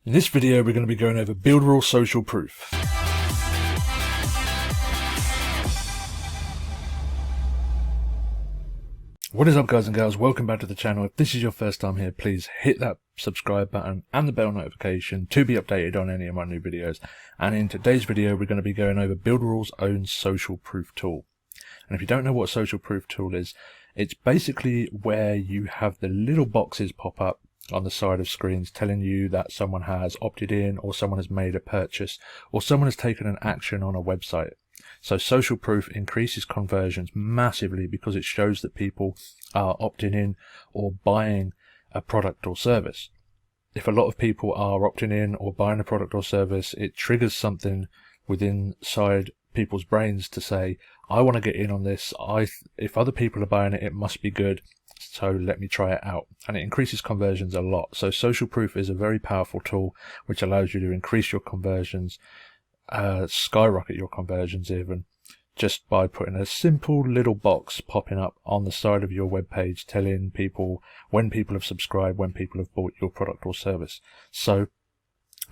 In this video, we're going to be going over Builderall Social Proof. What is up, guys and girls? Welcome back to the channel. If this is your first time here, please hit that subscribe button and the bell notification to be updated on any of my new videos. And in today's video, we're going to be going over Builderall's own social proof tool. And if you don't know what a social proof tool is, it's basically where you have the little boxes pop up on the side of screens telling you that someone has opted in, or someone has made a purchase, or someone has taken an action on a website. So social proof increases conversions massively because it shows that people are opting in or buying a product or service. If a lot of people are opting in or buying a product or service, it triggers something inside people's brains to say, I want to get in on this. If other people are buying it, it must be good. So let me try it out. And it increases conversions a lot. So social proof is a very powerful tool which allows you to increase your conversions, skyrocket your conversions even, just by putting a simple little box popping up on the side of your web page telling people when people have subscribed, when people have bought your product or service. So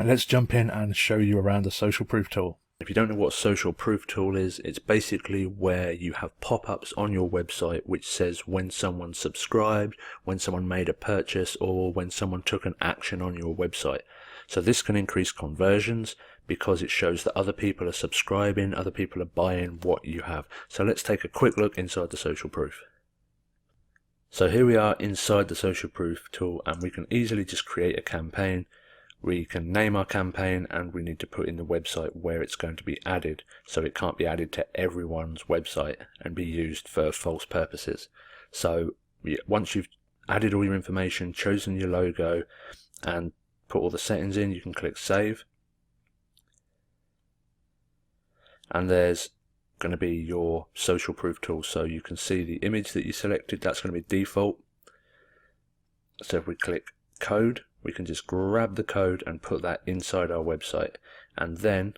let's jump in and show you around the social proof tool. If you don't know what a social proof tool is, it's basically where you have pop-ups on your website which says when someone subscribed, when someone made a purchase, or when someone took an action on your website. So this can increase conversions because it shows that other people are subscribing, other people are buying what you have. So let's take a quick look inside the social proof. So here we are inside the social proof tool, and we can easily just create a campaign. We can name our campaign, and we need to put in the website where it's going to be added, so it can't be added to everyone's website and be used for false purposes. So once you've added all your information, chosen your logo, and put all the settings in, you can click save. And there's going to be your social proof tool. So you can see the image that you selected, that's going to be default. So if we click code, we can just grab the code and put that inside our website. And then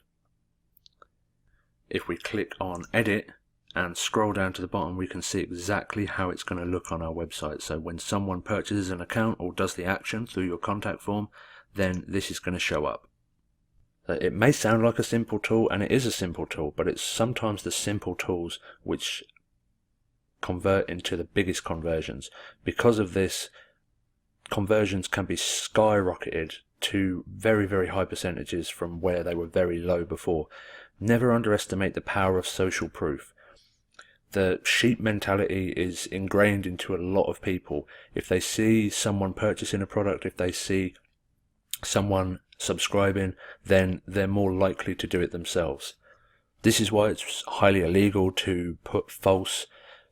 if we click on edit and scroll down to the bottom, we can see exactly how it's going to look on our website. So when someone purchases an account or does the action through your contact form, then this is going to show up. It may sound like a simple tool, and it is a simple tool, but it's sometimes the simple tools which convert into the biggest conversions. Because of this, conversions can be skyrocketed to very, very high percentages from where they were very low before. Never underestimate the power of social proof. The sheep mentality is ingrained into a lot of people. If they see someone purchasing a product, if they see someone subscribing, then they're more likely to do it themselves. This is why it's highly illegal to put false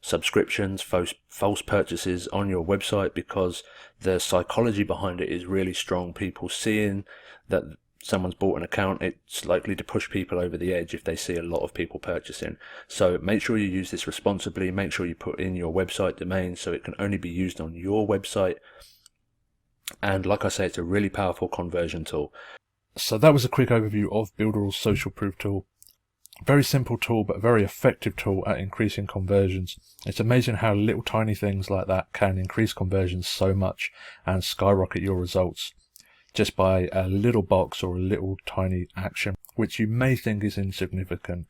subscriptions, false purchases on your website, because the psychology behind it is really strong. People seeing that someone's bought an account, it's likely to push people over the edge if they see a lot of people purchasing. So make sure you use this responsibly. Make sure you put in your website domain so it can only be used on your website. And like I say, it's a really powerful conversion tool. So that was a quick overview of Builderall's social proof tool. Very simple tool, but a very effective tool at increasing conversions. It's amazing how little tiny things like that can increase conversions so much and skyrocket your results just by a little box or a little tiny action, which you may think is insignificant,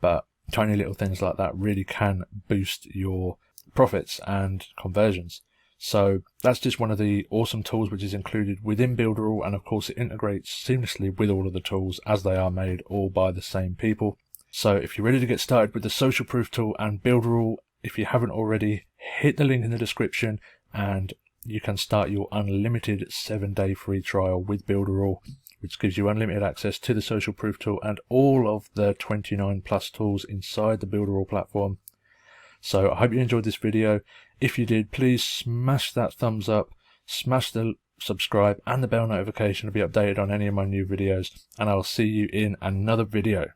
but tiny little things like that really can boost your profits and conversions. So that's just one of the awesome tools which is included within Builderall, and of course it integrates seamlessly with all of the tools as they are made all by the same people. So if you're ready to get started with the social proof tool and Builderall, if you haven't already, hit the link in the description and you can start your unlimited 7-day free trial with Builderall, which gives you unlimited access to the social proof tool and all of the 29 plus tools inside the Builderall platform. So I hope you enjoyed this video. If you did, please smash that thumbs up, smash the subscribe and the bell notification to be updated on any of my new videos, and I'll see you in another video.